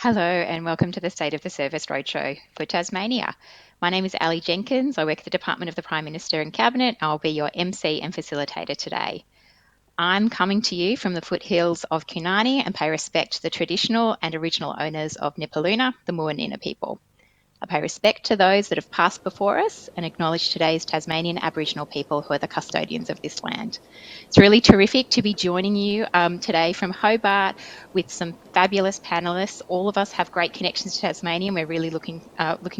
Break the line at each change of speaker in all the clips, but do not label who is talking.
Hello and welcome to the State of the Service Roadshow for Tasmania. My name is Jenkins. I work at the Department of the Prime Minister and Cabinet. I'll be your MC and facilitator today. I'm coming to you from the foothills of Kunani and pay respect to the traditional and original owners of Nipaluna, the Muwinina people. I pay respect to those that have passed before us and acknowledge today's Tasmanian Aboriginal people who are the custodians of this land. It's really terrific to be joining you today from Hobart with some fabulous panellists. All of us have great connections to Tasmania and we're really looking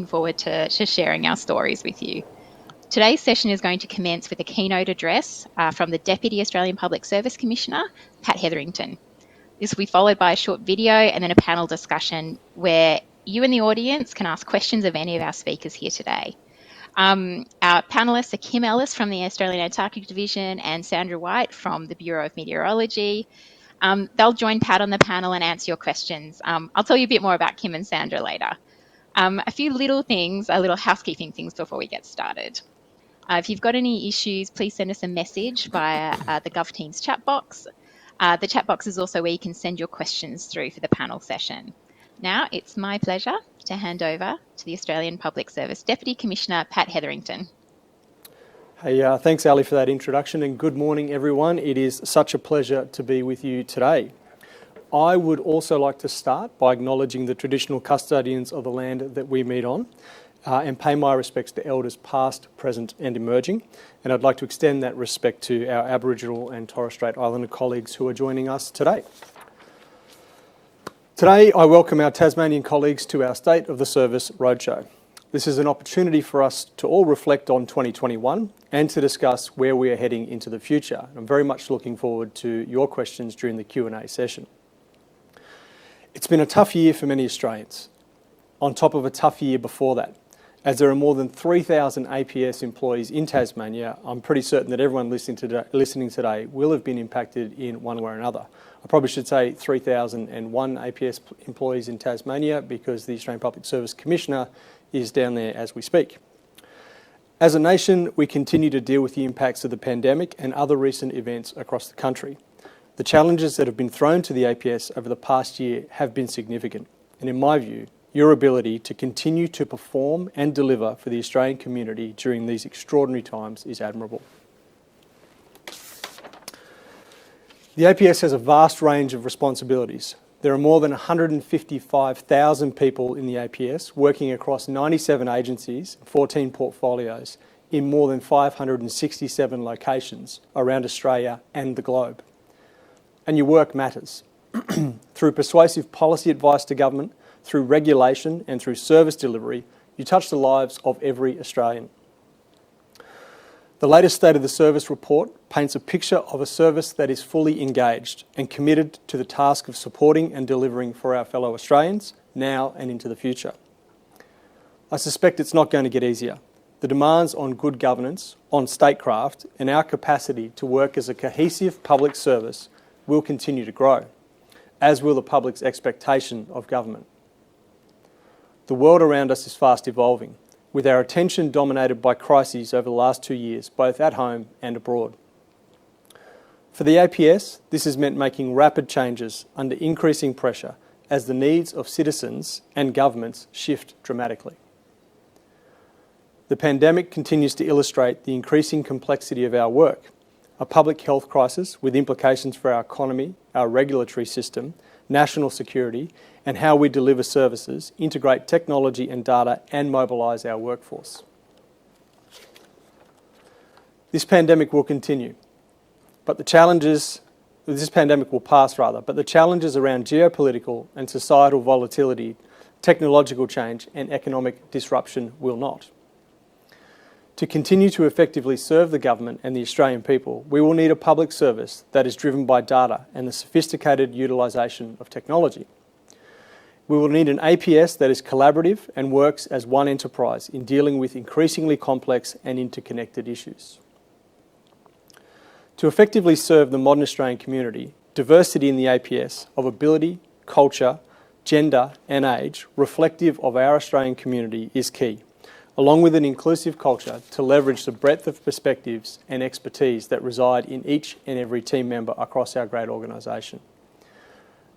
forward to sharing our stories with you. Today's session is going to commence with a keynote address from the Deputy Australian Public Service Commissioner, Pat Hetherington. This will be followed by a short video and then a panel discussion where you in the audience can ask questions of any of our speakers here today. Our panellists are Ellis from the Australian Antarctic Division and Sandra Whight from the Bureau of Meteorology. They'll join Pat on the panel and answer your questions. I'll tell you a bit more about Kim and Sandra later. A few little housekeeping things before we get started. If you've got any issues, please send us a message via the GovTeams chat box. The chat box is also where you can send your questions through for the panel session. Now it's my pleasure to hand over to the Australian Public Service Deputy Commissioner, Pat Hetherington.
Hey, thanks Ali for that introduction and good morning everyone. It is such a pleasure to be with you today. I would also like to start by acknowledging the traditional custodians of the land that we meet on and pay my respects to elders past, present and emerging. And I'd like to extend that respect to our Aboriginal and Torres Strait Islander colleagues who are joining us today. Today, I welcome our Tasmanian colleagues to our State of the Service Roadshow. This is an opportunity for us to all reflect on 2021 and to discuss where we are heading into the future. I'm very much looking forward to your questions during the Q&A session. It's been a tough year for many Australians, on top of a tough year before that. As there are more than 3,000 APS employees in Tasmania, I'm pretty certain that everyone listening today will have been impacted in one way or another. I probably should say 3,001 APS employees in Tasmania because the Australian Public Service Commissioner is down there as we speak. As a nation, we continue to deal with the impacts of the pandemic and other recent events across the country. The challenges that have been thrown to the APS over the past year have been significant, and in my view, your ability to continue to perform and deliver for the Australian community during these extraordinary times is admirable. The APS has a vast range of responsibilities. There are more than 155,000 people in the APS working across 97 agencies, 14 portfolios in more than 567 locations around Australia and the globe. And your work matters. Through persuasive policy advice to government, through regulation and through service delivery, you touch the lives of every Australian. The latest State of the Service report paints a picture of a service that is fully engaged and committed to the task of supporting and delivering for our fellow Australians now and into the future. I suspect it's not going to get easier. The demands on good governance, on statecraft and our capacity to work as a cohesive public service will continue to grow, as will the public's expectation of government. The world around us is fast evolving, with our attention dominated by crises over the last 2 years, both at home and abroad. For the APS, this has meant making rapid changes under increasing pressure as the needs of citizens and governments shift dramatically. The pandemic continues to illustrate the increasing complexity of our work, a public health crisis with implications for our economy, our regulatory system, national security, and how we deliver services, integrate technology and data, and mobilise our workforce. This pandemic will continue, but this pandemic will pass but the challenges around geopolitical and societal volatility, technological change, and economic disruption will not. To continue to effectively serve the government and the Australian people, we will need a public service that is driven by data and the sophisticated utilisation of technology. We will need an APS that is collaborative and works as one enterprise in dealing with increasingly complex and interconnected issues. To effectively serve the modern Australian community, diversity in the APS of ability, culture, gender and age reflective of our Australian community is key, along with an inclusive culture to leverage the breadth of perspectives and expertise that reside in each and every team member across our great organisation.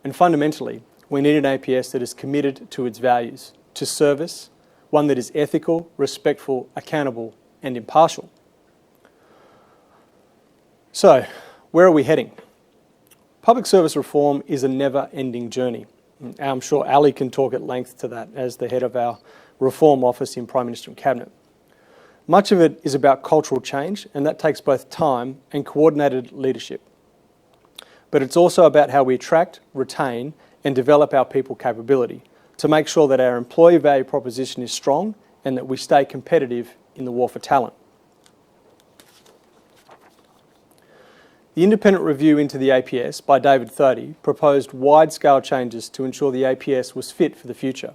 And fundamentally, We need an APS that is committed to its values, to service, one that is ethical, respectful, accountable, and impartial. So, where are we heading? Public service reform is a never-ending journey. I'm sure Ali can talk at length to that as the head of our reform office in Prime Minister and Cabinet. Much of it is about cultural change, and that takes both time and coordinated leadership. But it's also about how we attract, retain, and develop our people capability to make sure that our employee value proposition is strong and that we stay competitive in the war for talent. The independent review into the APS by David Thodey proposed wide-scale changes to ensure the APS was fit for the future.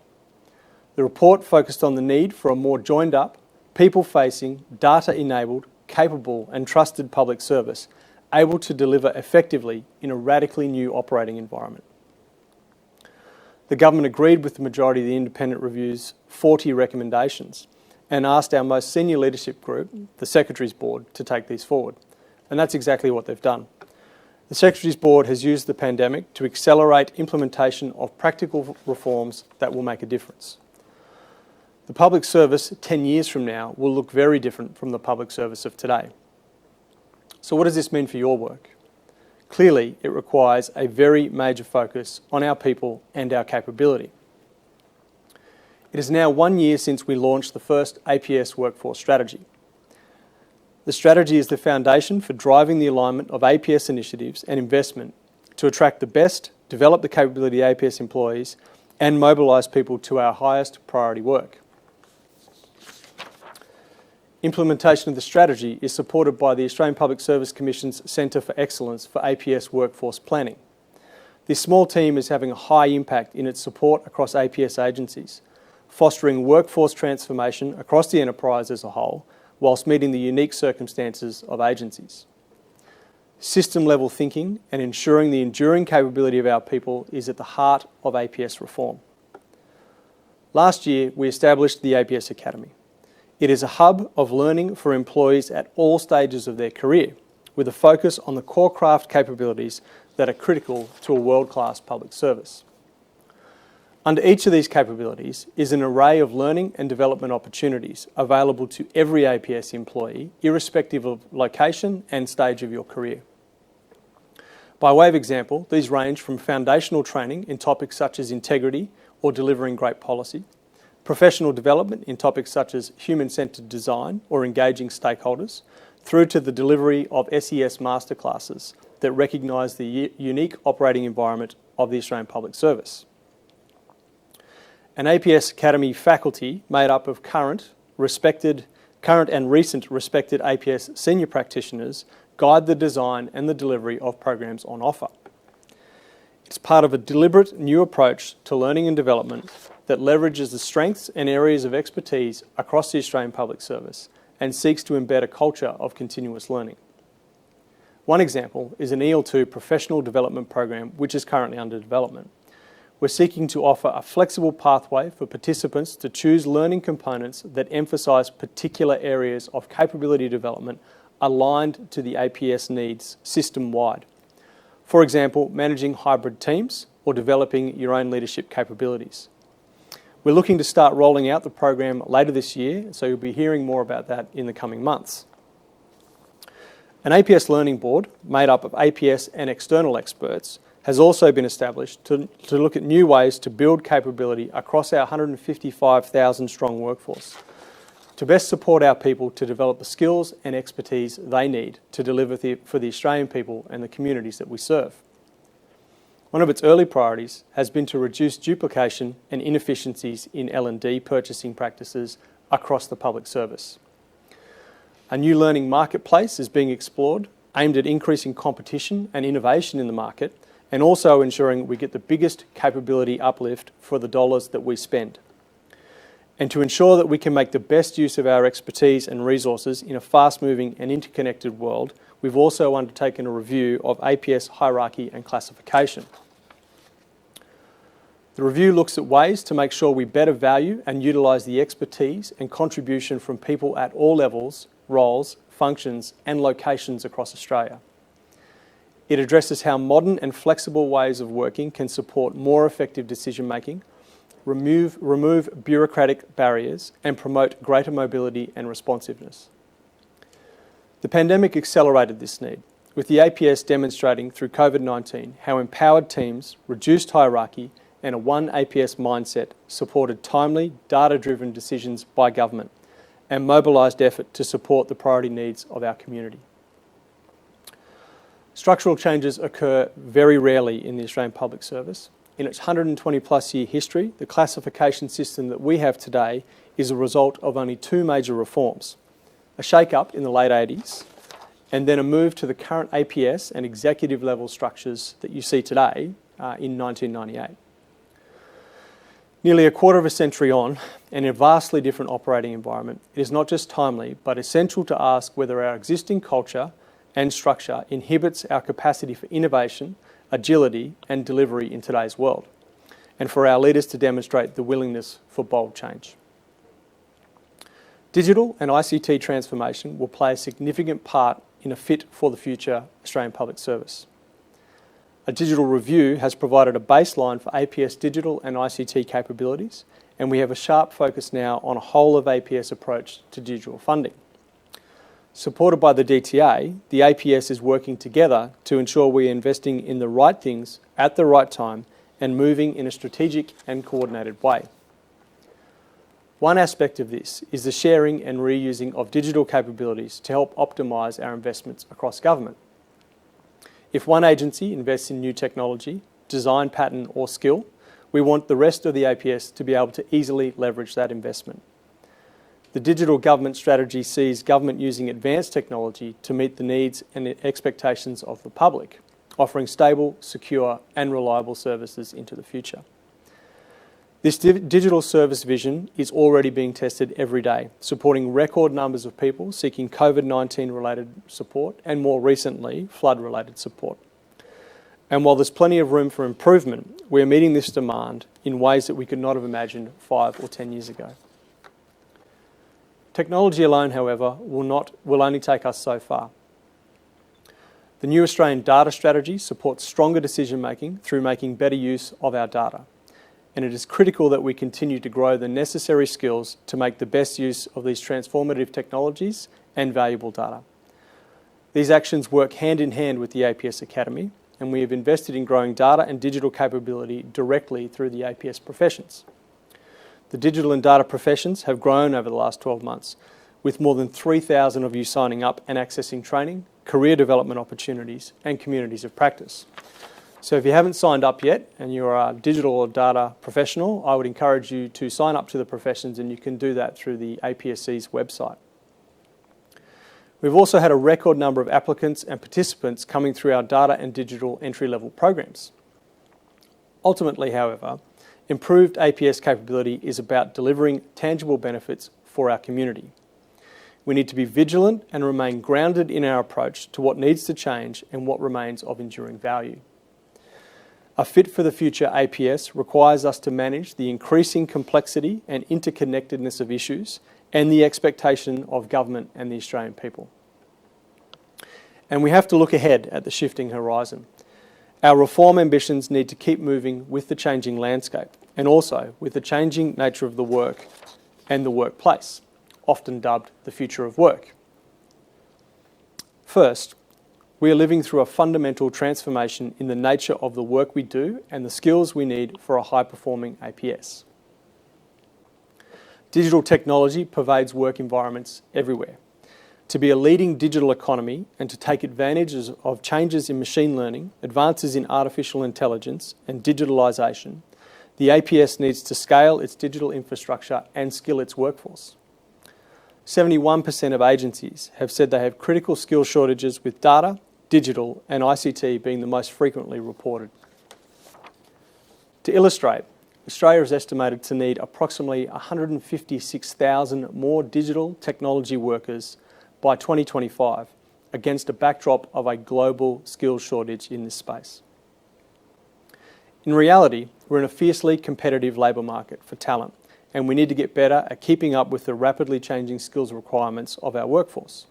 The report focused on the need for a more joined-up, people-facing, data-enabled, capable and trusted public service able to deliver effectively in a radically new operating environment. The government agreed with the majority of the independent review's 40 recommendations and asked our most senior leadership group, the Secretaries Board, to take these forward. And that's exactly what they've done. The Secretaries Board has used the pandemic to accelerate implementation of practical reforms that will make a difference. The public service 10 years from now will look very different from the public service of today. So what does this mean for your work? Clearly, it requires a very major focus on our people and our capability. It is now 1 year since we launched the first APS workforce strategy. The strategy is the foundation for driving the alignment of APS initiatives and investment to attract the best, develop the capability of APS employees, and mobilise people to our highest priority work. Implementation of the strategy is supported by the Australian Public Service Commission's Centre for Excellence for APS Workforce Planning. This small team is having a high impact in its support across APS agencies, fostering workforce transformation across the enterprise as a whole, whilst meeting the unique circumstances of agencies. System-level thinking and ensuring the enduring capability of our people is at the heart of APS reform. Last year, we established the APS Academy. It is a hub of learning for employees at all stages of their career, with a focus on the core craft capabilities that are critical to a world-class public service. Under each of these capabilities is an array of learning and development opportunities available to every APS employee, irrespective of location and stage of your career. By way of example, these range from foundational training in topics such as integrity or delivering great policy, professional development in topics such as human-centred design or engaging stakeholders, through to the delivery of SES masterclasses that recognise the unique operating environment of the Australian Public Service. An APS Academy faculty made up of current and recent respected APS senior practitioners guide the design and the delivery of programs on offer. It's part of a deliberate new approach to learning and development that leverages the strengths and areas of expertise across the Australian Public Service and seeks to embed a culture of continuous learning. One example is an EL2 professional development program which is currently under development. We're seeking to offer a flexible pathway for participants to choose learning components that emphasise particular areas of capability development aligned to the APS needs system-wide. For example, managing hybrid teams or developing your own leadership capabilities. We're looking to start rolling out the program later this year, so you'll be hearing more about that in the coming months. An APS Learning Board, made up of APS and external experts, has also been established to look at new ways to build capability across our 155,000 strong workforce, to best support our people to develop the skills and expertise they need to deliver for the Australian people and the communities that we serve. One of its early priorities has been to reduce duplication and inefficiencies in L&D purchasing practices across the public service. A new learning marketplace is being explored, aimed at increasing competition and innovation in the market, and also ensuring we get the biggest capability uplift for the dollars that we spend. And to ensure that we can make the best use of our expertise and resources in a fast-moving and interconnected world, we've also undertaken a review of APS hierarchy and classification. The review looks at ways to make sure we better value and utilise the expertise and contribution from people at all levels, roles, functions and locations across Australia. It addresses how modern and flexible ways of working can support more effective decision making, remove bureaucratic barriers, and promote greater mobility and responsiveness. The pandemic accelerated this need, with the APS demonstrating through COVID-19 how empowered teams, reduced hierarchy, and a oneAPS mindset supported timely, data-driven decisions by government and mobilised effort to support the priority needs of our community. Structural changes occur very rarely in the Australian Public Service. In its 120 plus year history, the classification system that we have today is a result of only two major reforms: a shake-up in the late 80s and then a move to the current APS and executive level structures that you see today in 1998. Nearly a quarter of a century on, and in a vastly different operating environment, it is not just timely but essential to ask whether our existing culture and structure inhibits our capacity for innovation, agility and delivery in today's world, and for our leaders to demonstrate the willingness for bold change. Digital and ICT transformation will play a significant part in a fit for the future Australian Public Service. A digital review has provided a baseline for APS digital and ICT capabilities, and we have a sharp focus now on a whole of APS approach to digital funding. Supported by the DTA, the APS is working together to ensure we are investing in the right things at the right time and moving in a strategic and coordinated way. One aspect of this is the sharing and reusing of digital capabilities to help optimise our investments across government. If one agency invests in new technology, design pattern or skill, we want the rest of the APS to be able to easily leverage that investment. The digital government strategy sees government using advanced technology to meet the needs and expectations of the public, offering stable, secure and reliable services into the future. This digital service vision is already being tested every day, supporting record numbers of people seeking COVID-19 related support and more recently, flood related support. And while there's plenty of room for improvement, we're meeting this demand in ways that we could not have imagined 5 or 10 years ago. Technology alone, however, will only take us so far. The new Australian data strategy supports stronger decision making through making better use of our data. And it is critical that we continue to grow the necessary skills to make the best use of these transformative technologies and valuable data. These actions work hand in hand with the APS Academy, and we have invested in growing data and digital capability directly through the APS professions. The digital and data professions have grown over the last 12 months, with more than 3,000 of you signing up and accessing training, career development opportunities and communities of practice. So if you haven't signed up yet and you're a digital or data professional, I would encourage you to sign up to the professions, and you can do that through the APSC's website. We've also had a record number of applicants and participants coming through our data and digital entry-level programs. Ultimately, however, improved APS capability is about delivering tangible benefits for our community. We need to be vigilant and remain grounded in our approach to what needs to change and what remains of enduring value. A fit for the future APS requires us to manage the increasing complexity and interconnectedness of issues and the expectation of government and the Australian people. And we have to look ahead at the shifting horizon. Our reform ambitions need to keep moving with the changing landscape and also with the changing nature of the work and the workplace, often dubbed the future of work. First, we are living through a fundamental transformation in the nature of the work we do and the skills we need for a high-performing APS. Digital technology pervades work environments everywhere. To be a leading digital economy and to take advantage of changes in machine learning, advances in artificial intelligence and digitalisation, the APS needs to scale its digital infrastructure and skill its workforce. 71% of agencies have said they have critical skill shortages, with data, digital and ICT being the most frequently reported. To illustrate, Australia is estimated to need approximately 156,000 more digital technology workers by 2025, against a backdrop of a global skills shortage in this space. In reality, we're in a fiercely competitive labour market for talent, and we need to get better at keeping up with the rapidly changing skills requirements of our workforce.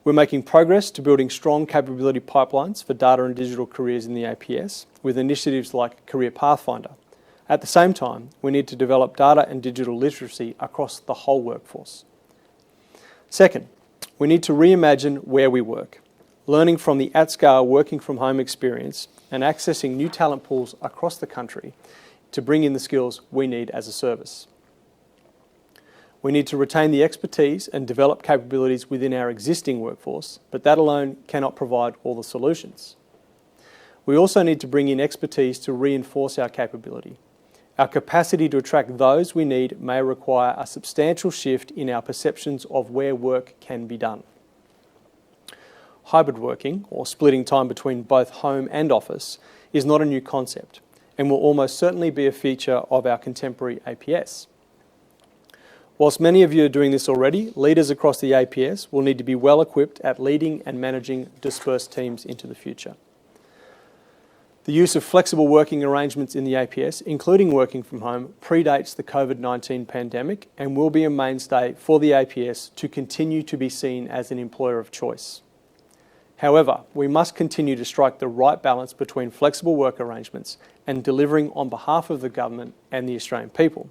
We're making progress to building strong capability pipelines for data and digital careers in the APS with initiatives like Career Pathfinder. At the same time, we need to develop data and digital literacy across the whole workforce. Second, we need to reimagine where we work, learning from the at-scale working from home experience and accessing new talent pools across the country to bring in the skills we need as a service. We need to retain the expertise and develop capabilities within our existing workforce, but that alone cannot provide all the solutions. We also need to bring in expertise to reinforce our capability. Our capacity to attract those we need may require a substantial shift in our perceptions of where work can be done. Hybrid working, or splitting time between both home and office, is not a new concept and will almost certainly be a feature of our contemporary APS. Whilst many of you are doing this already, leaders across the APS will need to be well equipped at leading and managing dispersed teams into the future. The use of flexible working arrangements in the APS, including working from home, predates the COVID-19 pandemic and will be a mainstay for the APS to continue to be seen as an employer of choice. However, we must continue to strike the right balance between flexible work arrangements and delivering on behalf of the government and the Australian people.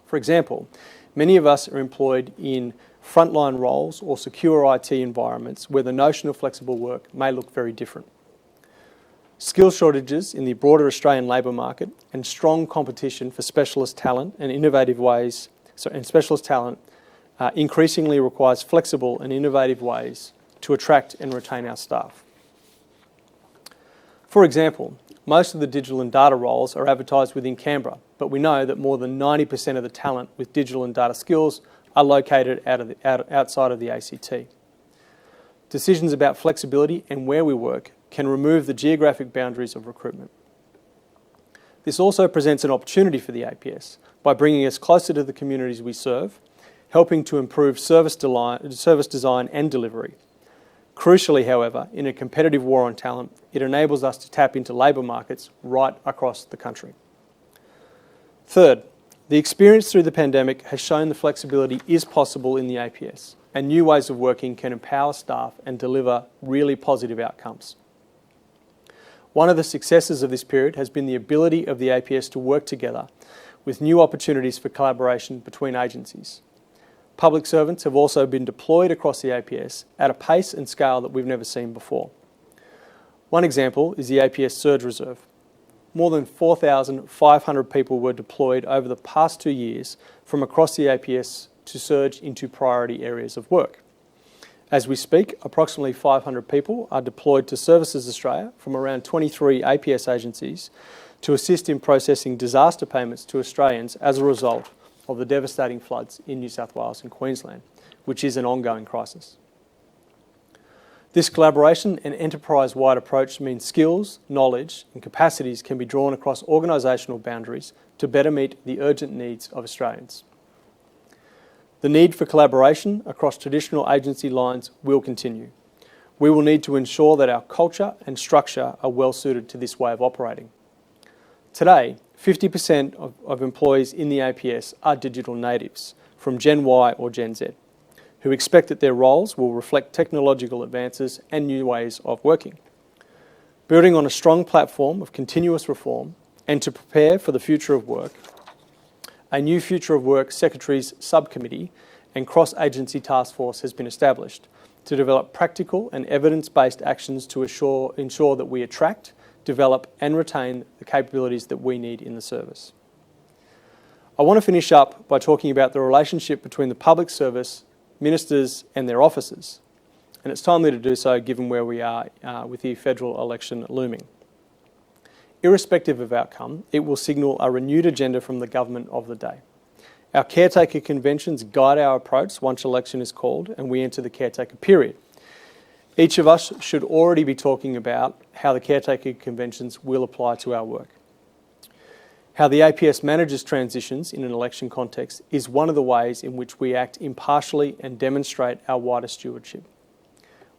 For example, many of us are employed in frontline roles or secure IT environments where the notion of flexible work may look very different. Skill shortages in the broader Australian labour market and strong competition for specialist talent and increasingly requires flexible and innovative ways to attract and retain our staff. For example, most of the digital and data roles are advertised within Canberra, but we know that more than 90% of the talent with digital and data skills are located outside of the ACT. Decisions about flexibility and where we work can remove the geographic boundaries of recruitment. This also presents an opportunity for the APS by bringing us closer to the communities we serve, helping to improve service design and delivery. Crucially, however, in a competitive war on talent, it enables us to tap into labour markets right across the country. Third, the experience through the pandemic has shown the flexibility is possible in the APS, and new ways of working can empower staff and deliver really positive outcomes. One of the successes of this period has been the ability of the APS to work together with new opportunities for collaboration between agencies. Public servants have also been deployed across the APS at a pace and scale that we've never seen before. One example is the APS Surge Reserve. More than 4,500 people were deployed over the past 2 years from across the APS to surge into priority areas of work. As we speak, approximately 500 people are deployed to Services Australia from around 23 APS agencies to assist in processing disaster payments to Australians as a result of the devastating floods in New South Wales and Queensland, which is an ongoing crisis. This collaboration and enterprise-wide approach means skills, knowledge and capacities can be drawn across organisational boundaries to better meet the urgent needs of Australians. The need for collaboration across traditional agency lines will continue. We will need to ensure that our culture and structure are well suited to this way of operating. Today, 50% of employees in the APS are digital natives from Gen Y or Gen Z, who expect that their roles will reflect technological advances and new ways of working. Building on a strong platform of continuous reform and to prepare for the future of work, a new Future of Work Secretaries Subcommittee and cross-agency task force has been established to develop practical and evidence-based actions to ensure that we attract, develop and retain the capabilities that we need in the service. I want to finish up by talking about the relationship between the public service, ministers and their officers. And it's timely to do so given where we are with the federal election looming. Irrespective of outcome, it will signal a renewed agenda from the government of the day. Our caretaker conventions guide our approach once election is called and we enter the caretaker period. Each of us should already be talking about how the caretaker conventions will apply to our work. How the APS manages transitions in an election context is one of the ways in which we act impartially and demonstrate our wider stewardship.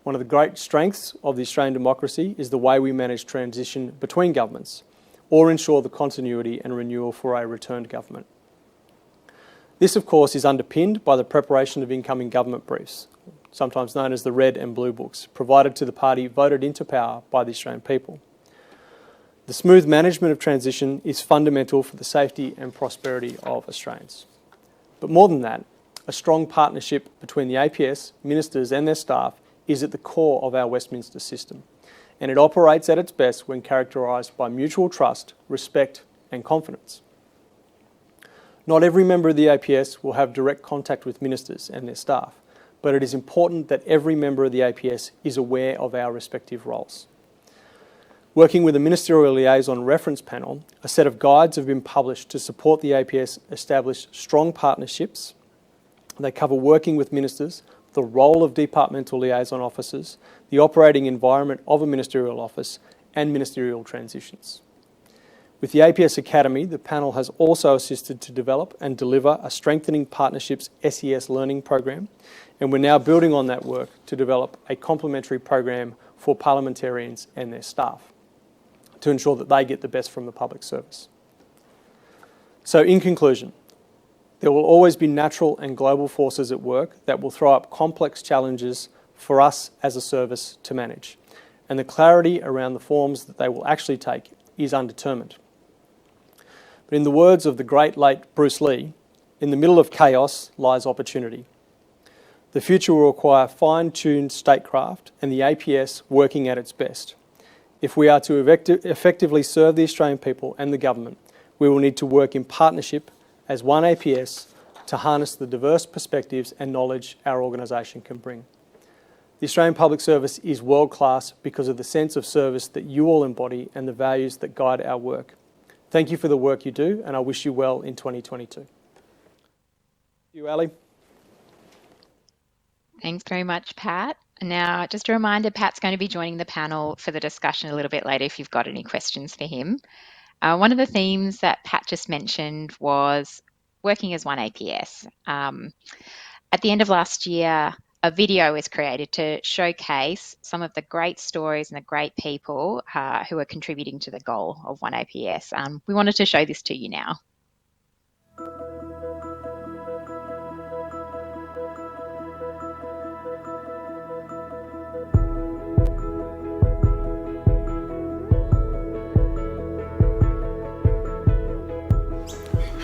One of the great strengths of the Australian democracy is the way we manage transition between governments or ensure the continuity and renewal for a returned government. This, of course, is underpinned by the preparation of incoming government briefs. sometimes known as the Red and Blue Books, provided to the party voted into power by the Australian people. The smooth management of transition is fundamental for the safety and prosperity of Australians. But more than that, a strong partnership between the APS, ministers and their staff is at the core of our Westminster system, and it operates at its best when characterised by mutual trust, respect and confidence. Not every member of the APS will have direct contact with ministers and their staff, but it is important that every member of the APS is aware of our respective roles. Working with a Ministerial Liaison Reference Panel, a set of guides have been published to support the APS establish strong partnerships. They cover working with ministers, the role of departmental liaison officers, the operating environment of a ministerial office, and ministerial transitions. With the APS Academy, the panel has also assisted to develop and deliver a Strengthening Partnerships SES learning program, and we're now building on that work to develop a complementary program for parliamentarians and their staff to ensure that they get the best from the public service. So in conclusion, there will always be natural and global forces at work that will throw up complex challenges for us as a service to manage, and the clarity around the forms that they will actually take is undetermined. But in the words of the great late Bruce Lee, in the middle of chaos lies opportunity. The future will require fine-tuned statecraft and the APS working at its best. If we are to effectively serve the Australian people and the government, we will need to work in partnership as one APS to harness the diverse perspectives and knowledge our organisation can bring. The Australian Public Service is world-class because of the sense of service that you all embody and the values that guide our work. Thank you for the work you do, and I wish you well in 2022. Thank you, Ali.
Thanks very much, Pat. Now, just a reminder, Pat's going to be joining the panel for the discussion a little bit later if you've got any questions for him. One of the themes that Pat just mentioned was working as one APS. At the end of last year, a video was created to showcase some of the great stories and the great people who are contributing to the goal of one APS. We wanted to show this to you now.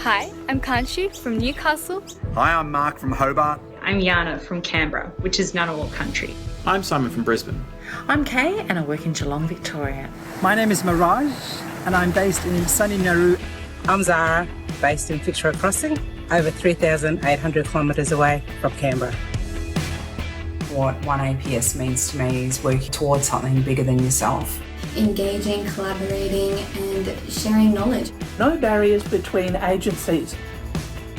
Hi, I'm Kanshi from Newcastle.
Hi, I'm Mark from Hobart.
I'm Yana from Canberra, which is Ngunnawal country.
I'm Simon from Brisbane.
I'm Kay and I work in Geelong, Victoria.
My name is Mirage and I'm based in sunny Nauru.
I'm Zara, based in Fitzroy Crossing, over 3,800 kilometres away from Canberra.
What one APS means to me is working towards something bigger than yourself.
Engaging, collaborating and sharing knowledge.
No barriers between agencies.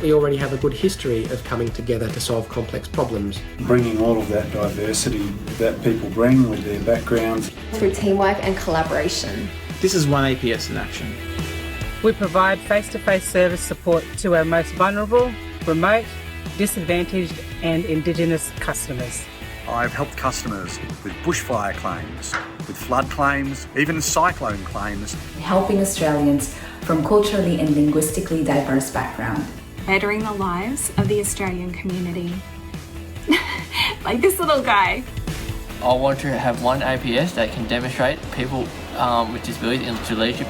We already have a good history of coming together to solve complex problems.
Bringing all of that diversity that people bring with their backgrounds.
Through teamwork and collaboration.
This is one APS in action.
We provide face-to-face service support to our most vulnerable, remote, disadvantaged and Indigenous customers.
I've helped customers with bushfire claims, with flood claims, even cyclone claims.
Helping Australians from culturally and linguistically diverse background.
Bettering the lives of the Australian community. Like this little guy.
I want to have one APS that can demonstrate people with disabilities into leadership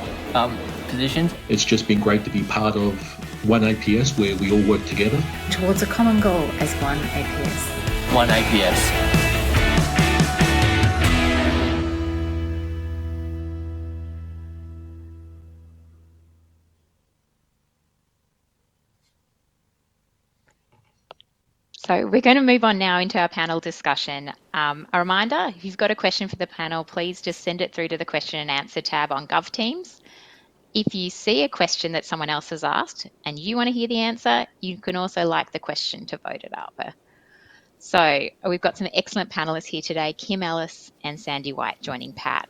positions.
It's just been great to be part of one APS where we all work together.
Towards a common goal as one APS.
One APS.
So we're going to move on now into our panel discussion. A reminder, if you've got a question for the panel, please just send it through to the question and answer tab on GovTeams. If you see a question that someone else has asked and you want to hear the answer, you can also like the question to vote it up. So we've got some excellent panellists here today, Kim Ellis and Sandy Whight joining Pat.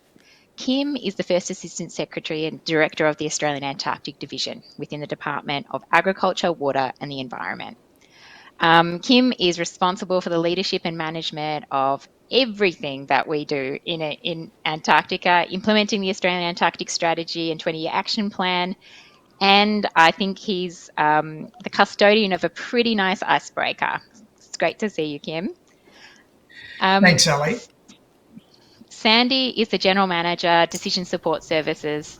Kim is the First Assistant Secretary and Director of the Australian Antarctic Division within the Department of Agriculture, Water and the Environment. Kim is responsible for the leadership and management of everything that we do in Antarctica, implementing the Australian Antarctic Strategy and 20-year action plan. And I think he's the custodian of a pretty nice icebreaker. It's great to see you, Kim.
Thanks, Ali.
Sandy is the General Manager, Decision Support Services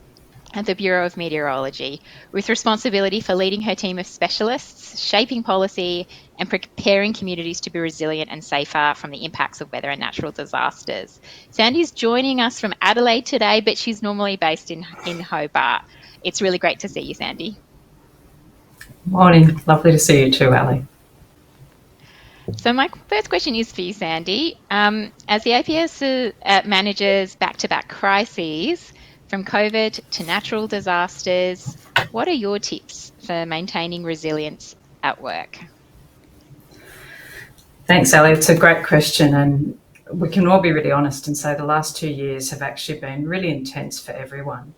at the Bureau of Meteorology, with responsibility for leading her team of specialists, shaping policy, and preparing communities to be resilient and safer from the impacts of weather and natural disasters. Sandy's joining us from Adelaide today, but she's normally based in Hobart. It's really great to see you, Sandy.
Morning. Lovely to see you too, Ali.
So my first question is for you, Sandy. As the APS manages back-to-back crises, from COVID to natural disasters, what are your tips for maintaining resilience at work?
Thanks, Ali. It's a great question, and we can all be really honest and say the last 2 years have actually been really intense for everyone.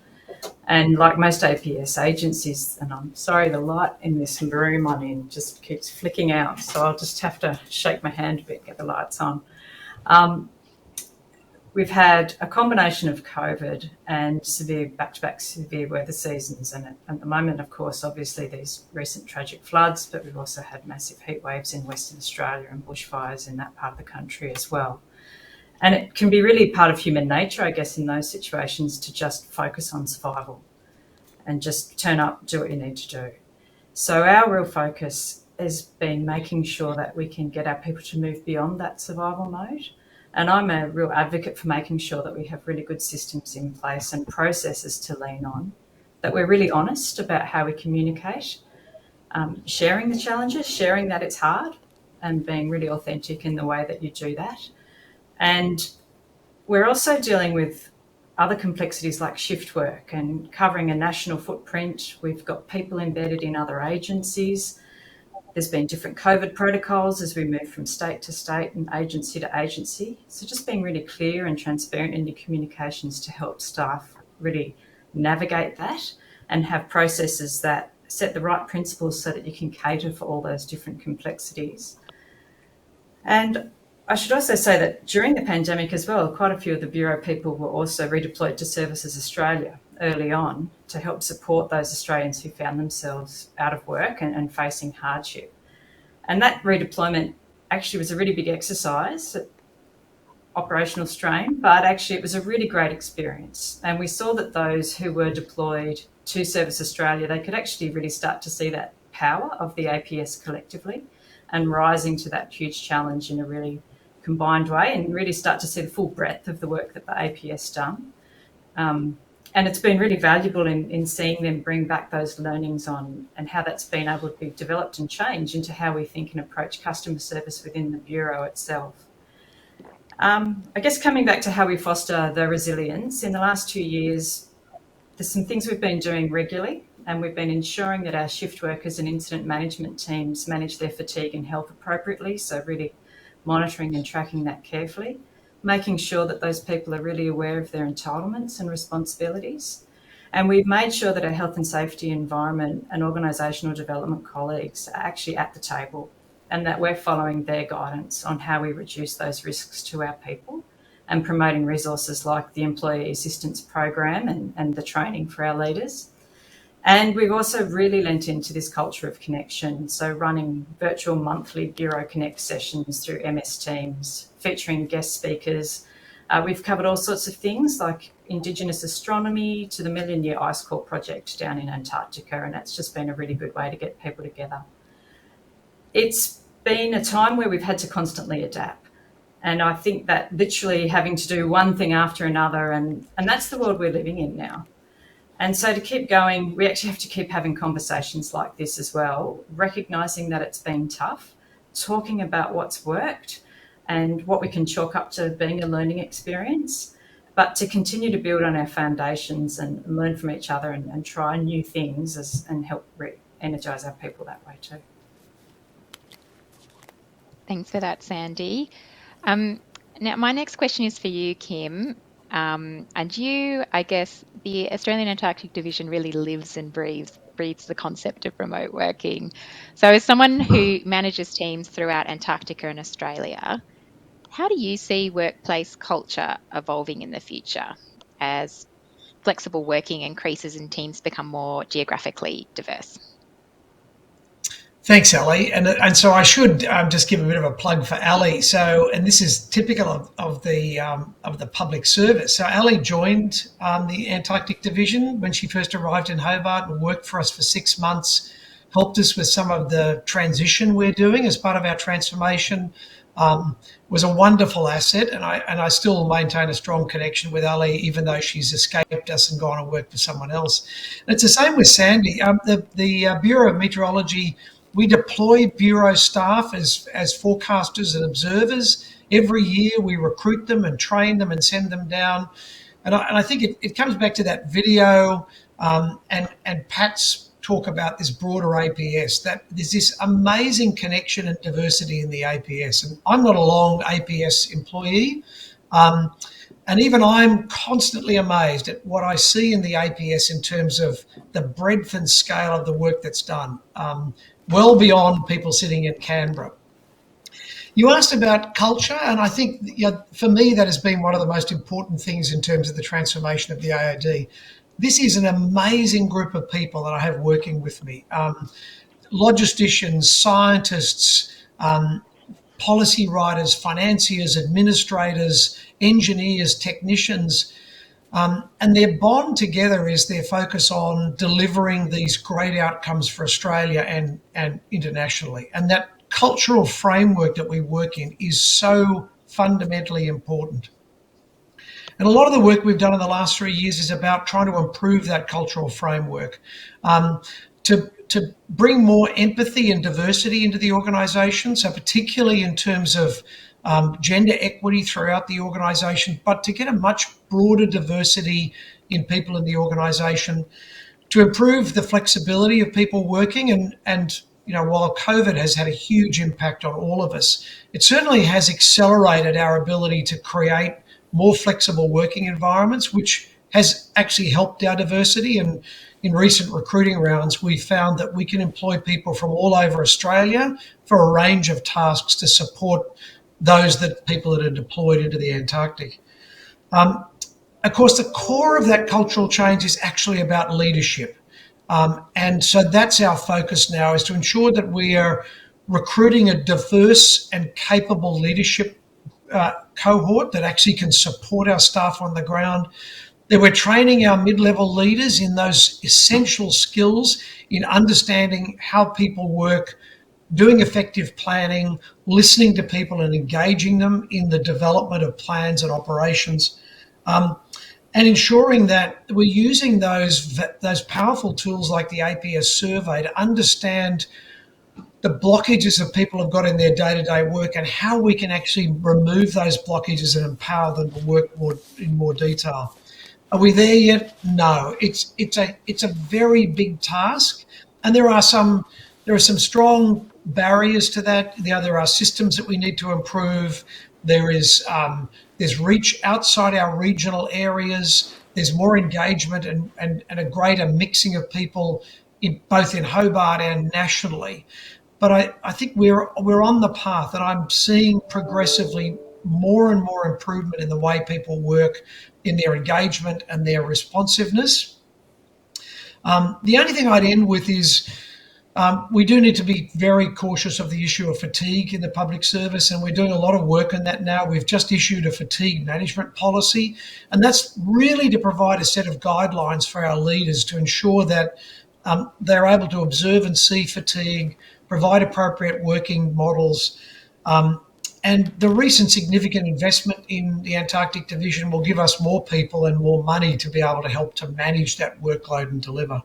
And like most APS agencies, and I'm sorry, the light in this room I'm in just keeps flicking out, so I'll just have to shake my hand a bit, get the lights on. We've had a combination of COVID and back-to-back severe weather seasons. And at the moment, of course, obviously these recent tragic floods, but we've also had massive heat waves in Western Australia and bushfires in that part of the country as well. And it can be really part of human nature, I guess, in those situations to just focus on survival and just turn up, do what you need to do. So our real focus has been making sure that we can get our people to move beyond that survival mode. And I'm a real advocate for making sure that we have really good systems in place and processes to lean on, that we're really honest about how we communicate, sharing the challenges, sharing that it's hard, and being really authentic in the way that you do that. And we're also dealing with other complexities like shift work and covering a national footprint. We've got people embedded in other agencies. There's been different COVID protocols as we move from state to state and agency to agency. So just being really clear and transparent in your communications to help staff really navigate that and have processes that set the right principles so that you can cater for all those different complexities. And I should also say that during the pandemic as well, quite a few of the Bureau people were also redeployed to Services Australia early on to help support those Australians who found themselves out of work and facing hardship. And that redeployment actually was a really big exercise, operational strain, but actually it was a really great experience. And we saw that those who were deployed to Service Australia, they could actually really start to see that power of the APS collectively and rising to that huge challenge in a really combined way and really start to see the full breadth of the work that the APS done. And it's been really valuable in seeing them bring back those learnings on and how that's been able to be developed and changed into how we think and approach customer service within the Bureau itself. I guess coming back to how we foster the resilience, in the last 2 years, there's some things we've been doing regularly, and we've been ensuring that our shift workers and incident management teams manage their fatigue and health appropriately, so really monitoring and tracking that carefully, making sure that those people are really aware of their entitlements and responsibilities. And we've made sure that our health and safety environment and organisational development colleagues are actually at the table and that we're following their guidance on how we reduce those risks to our people and promoting resources like the Employee Assistance Program and the training for our leaders. And we've also really lent into this culture of connection, so running virtual monthly Bureau Connect sessions through MS Teams, featuring guest speakers. We've covered all sorts of things like Indigenous astronomy to the Million Year Ice Core project down in Antarctica, and that's just been a really good way to get people together. It's been a time where we've had to constantly adapt, and I think that literally having to do one thing after another, and that's the world we're living in now. And so to keep going, we actually have to keep having conversations like this as well, recognising that it's been tough, talking about what's worked and what we can chalk up to being a learning experience, but to continue to build on our foundations and learn from each other and try new things and help re-energise our people that way too.
Thanks for that, Sandy. Now, my next question is for you, Kim. And you, I guess, the Australian Antarctic Division really lives and breathes the concept of remote working. So as someone who manages teams throughout Antarctica and Australia, how do you see workplace culture evolving in the future as flexible working increases and teams become more geographically diverse?
Thanks, Ali. And so I should just give a bit of a plug for Ali. So, and this is typical of the public service. So Ali joined the Antarctic Division when she first arrived in Hobart and worked for us for 6 months, helped us with some of the transition we're doing as part of our transformation. Was a wonderful asset, and I still maintain a strong connection with Ali, even though she's escaped us and gone and worked for someone else. And it's the same with Sandy. The Bureau of Meteorology, we deploy Bureau staff as forecasters and observers. Every year we recruit them and train them and send them down. And I think it comes back to that video and Pat's talk about this broader APS, that there's this amazing connection and diversity in the APS. And I'm not a long APS employee, and even I'm constantly amazed at what I see in the APS in terms of the breadth and scale of the work that's done, well beyond people sitting in Canberra. You asked about culture, and I think for me that has been one of the most important things in terms of the transformation of the AOD. This is an amazing group of people that I have working with me. Logisticians, scientists, policy writers, financiers, administrators, engineers, technicians, and their bond together is their focus on delivering these great outcomes for Australia and internationally. And that cultural framework that we work in is so fundamentally important. And a lot of the work we've done in the last 3 years is about trying to improve that cultural framework, to bring more empathy and diversity into the organisation, so particularly in terms of gender equity throughout the organisation, but to get a much broader diversity in people in the organisation, to improve the flexibility of people working. And while COVID has had a huge impact on all of us, it certainly has accelerated our ability to create more flexible working environments, which has actually helped our diversity. And in recent recruiting rounds, we found that we can employ people from all over Australia for a range of tasks to support those people that are deployed into the Antarctic. Of course, the core of that cultural change is actually about leadership. And so that's our focus now, is to ensure that we are recruiting a diverse and capable leadership cohort that actually can support our staff on the ground, that we're training our mid-level leaders in those essential skills in understanding how people work, doing effective planning, listening to people and engaging them in the development of plans and operations, and ensuring that we're using those powerful tools like the APS survey to understand the blockages that people have got in their day-to-day work and how we can actually remove those blockages and empower them to work in more detail. Are we there yet? No. It's a very big task, and there are some strong barriers to that. There are systems that we need to improve. There's reach outside our regional areas. There's more engagement and a greater mixing of people both in Hobart and nationally. But I think we're on the path, and I'm seeing progressively more and more improvement in the way people work, in their engagement and their responsiveness. The only thing I'd end with is we do need to be very cautious of the issue of fatigue in the public service, and we're doing a lot of work on that now. We've just issued a fatigue management policy, and that's really to provide a set of guidelines for our leaders to ensure that they're able to observe and see fatigue, provide appropriate working models. And the recent significant investment in the Antarctic Division will give us more people and more money to be able to help to manage that workload and deliver.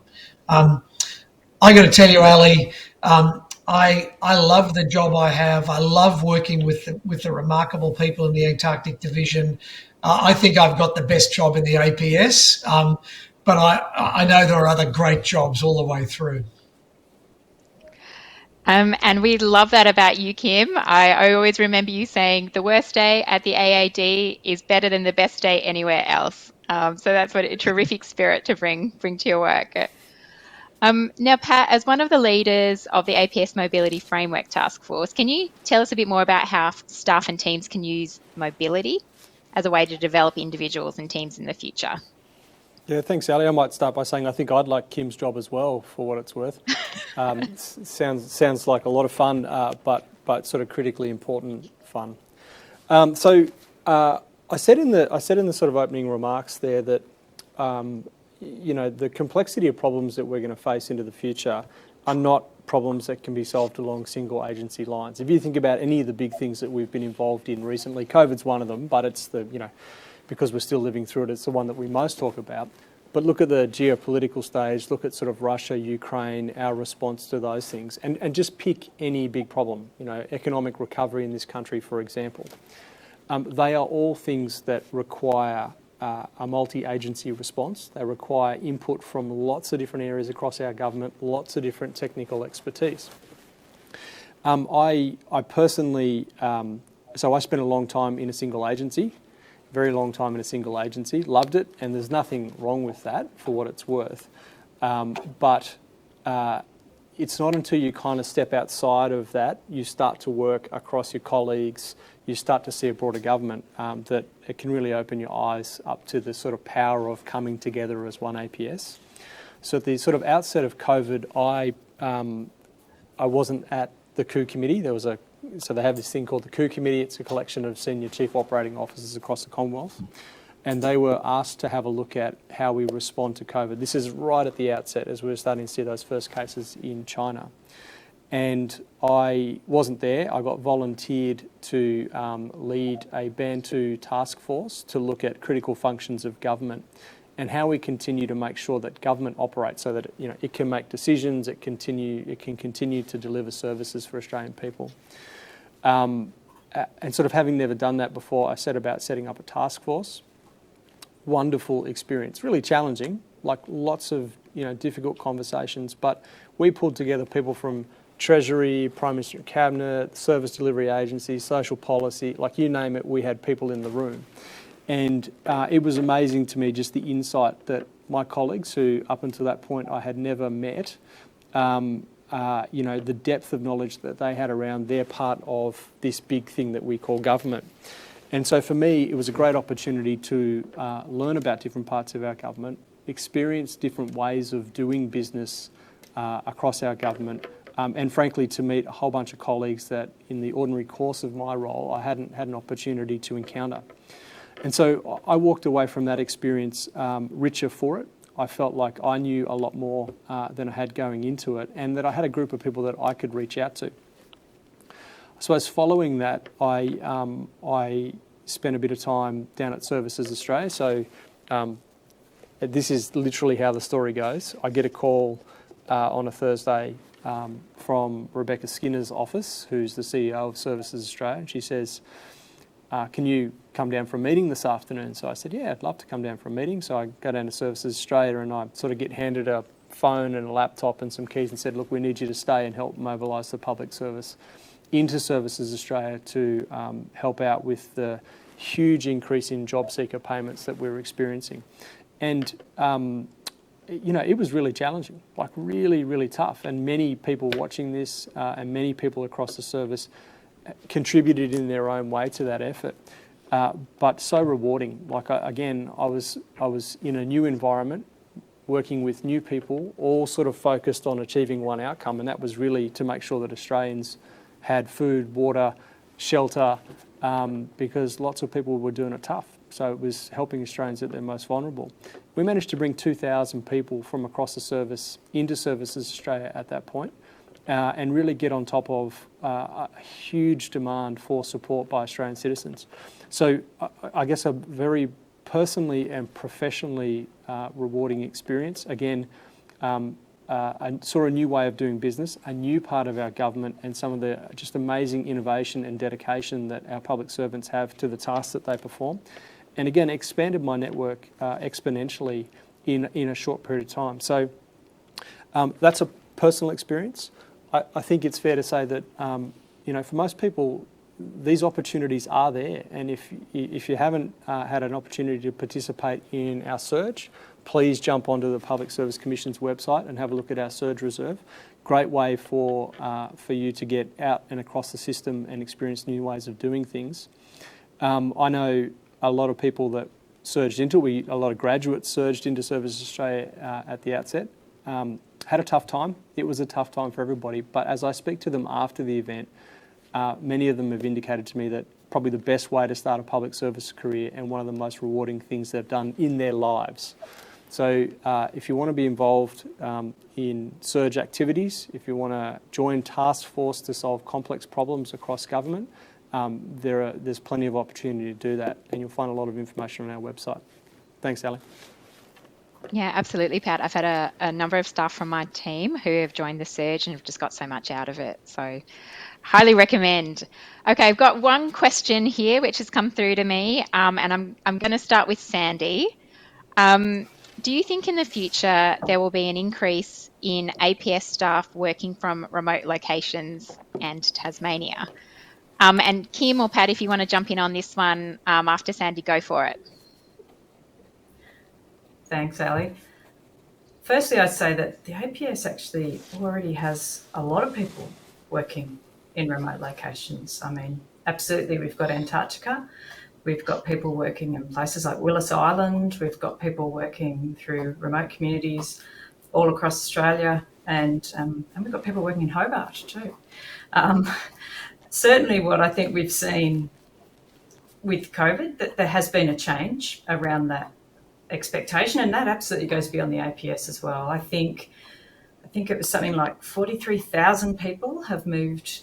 I got to tell you, Ali, I love the job I have. I love working with the remarkable people in the Antarctic Division. I think I've got the best job in the APS, but I know there are other great jobs all the way through.
And we love that about you, Kim. I always remember you saying the worst day at the AAD is better than the best day anywhere else. So that's what a terrific spirit to bring to your work. Now, Pat, as one of the leaders of the APS Mobility Framework Task Force, can you tell us a bit more about how staff and teams can use mobility as a way to develop individuals and teams in the future?
Yeah, thanks, Ali. I might start by saying I think I'd like Kim's job as well, for what it's worth. Sounds like a lot of fun, but sort of critically important fun. I said in the sort of opening remarks there that the complexity of problems that we're going to face into the future are not problems that can be solved along single agency lines. If you think about any of the big things that we've been involved in recently, COVID's one of them, but it's because we're still living through it, it's the one that we most talk about. But look at the geopolitical stage, look at sort of Russia, Ukraine, our response to those things, and just pick any big problem, economic recovery in this country, for example. They are all things that require a multi-agency response. They require input from lots of different areas across our government, lots of different technical expertise. I personally, so I spent a long time in a single agency, very long time in a single agency, loved it, and there's nothing wrong with that for what it's worth. But it's not until you kind of step outside of that, you start to work across your colleagues, you start to see a broader government, that it can really open your eyes up to the sort of power of coming together as one APS. So at the sort of outset of COVID, I wasn't at the coup committee. So they have this thing called the coup committee. It's a collection of senior chief operating officers across the Commonwealth. And they were asked to have a look at how we respond to COVID. This is right at the outset as we were starting to see those first cases in China. And I wasn't there. I got volunteered to lead a Bantu task force to look at critical functions of government and how we continue to make sure that government operates so that it can make decisions, it can continue to deliver services for Australian people. And sort of having never done that before, I set about setting up a task force. Wonderful experience, really challenging, like lots of difficult conversations, but we pulled together people from Treasury, Prime Minister and Cabinet, service delivery agencies, social policy, like you name it, we had people in the room. And it was amazing to me just the insight that my colleagues, who up until that point I had never met, the depth of knowledge that they had around their part of this big thing that we call government. And so for me, it was a great opportunity to learn about different parts of our government, experience different ways of doing business across our government, and frankly to meet a whole bunch of colleagues that in the ordinary course of my role I hadn't had an opportunity to encounter. And so I walked away from that experience richer for it. I felt like I knew a lot more than I had going into it, and that I had a group of people that I could reach out to. I suppose following that, I spent a bit of time down at Services Australia. So this is literally how the story goes. I get a call on a Thursday from Rebecca Skinner's office, who's the CEO of Services Australia, and she says, can you come down for a meeting this afternoon? So I said, yeah, I'd love to come down for a meeting. So I go down to Services Australia and I sort of get handed a phone and a laptop and some keys and said, look, we need you to stay and help mobilise the public service into Services Australia to help out with the huge increase in job seeker payments that we were experiencing. And, it was really challenging, like really, really tough. And many people watching this and many people across the service contributed in their own way to that effort, but so rewarding. Like I was in a new environment, working with new people, all sort of focused on achieving one outcome, and that was really to make sure that Australians had food, water, shelter, because lots of people were doing it tough. So it was helping Australians at their most vulnerable. We managed to bring 2,000 people from across the service into Services Australia at that point. And really get on top of a huge demand for support by Australian citizens. So I guess a very personally and professionally rewarding experience. Again, I saw a new way of doing business, a new part of our government, and some of the just amazing innovation and dedication that our public servants have to the tasks that they perform. And again, expanded my network exponentially in a short period of time. So that's a personal experience. I think it's fair to say that, for most people, these opportunities are there. And if you haven't had an opportunity to participate in our surge, please jump onto the Public Service Commission's website and have a look at our surge reserve. Great way for you to get out and across the system and experience new ways of doing things. I know a lot of people that surged into it. A lot of graduates surged into Service Australia at the outset. Had a tough time. It was a tough time for everybody. But as I speak to them after the event, many of them have indicated to me that probably the best way to start a public service career and one of the most rewarding things they've done in their lives. So if you want to be involved in surge activities, if you want to join task force to solve complex problems across government, there's plenty of opportunity to do that, and you'll find a lot of information on our website. Thanks, Ali.
Yeah, absolutely, Pat. I've had a number of staff from my team who have joined the surge and have just got so much out of it. So highly recommend. Okay, I've got one question here which has come through to me, and I'm going to start with Sandy. Do you think in the future there will be an increase in APS staff working from remote locations and Tasmania? And Kim or Pat, if you want to jump in on this one after Sandy, go for it.
Thanks, Ali. Firstly, I'd say that the APS actually already has a lot of people working in remote locations. I mean, absolutely, we've got Antarctica. We've got people working in places like Willis Island. We've got people working through remote communities all across Australia. And we've got people working in Hobart too. Certainly what I think we've seen with COVID, that there has been a change around that expectation, and that absolutely goes beyond the APS as well. I think it was something like 43,000 people have moved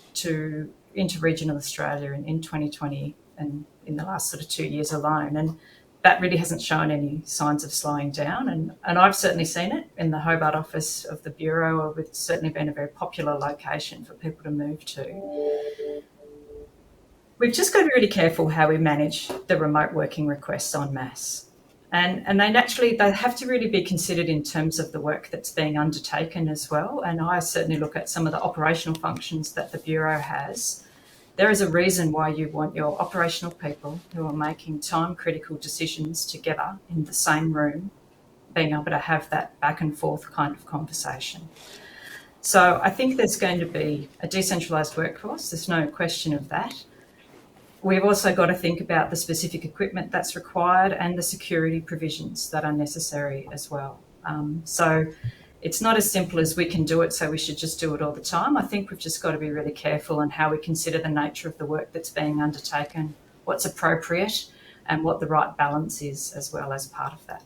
into regional Australia in 2020 and in the last sort of 2 years alone, and that really hasn't shown any signs of slowing down. And I've certainly seen it in the Hobart office of the Bureau. It's certainly been a very popular location for people to move to. We've just got to be really careful how we manage the remote working requests en masse. And they have to really be considered in terms of the work that's being undertaken as well. And I certainly look at some of the operational functions that the Bureau has. There is a reason why you want your operational people who are making time-critical decisions together in the same room, being able to have that back and forth kind of conversation. So I think there's going to be a decentralised workforce. There's no question of that. We've also got to think about the specific equipment that's required and the security provisions that are necessary as well. So it's not as simple as we can do it, so we should just do it all the time. I think we've just got to be really careful in how we consider the nature of the work that's being undertaken, what's appropriate, and what the right balance is as well as part of that.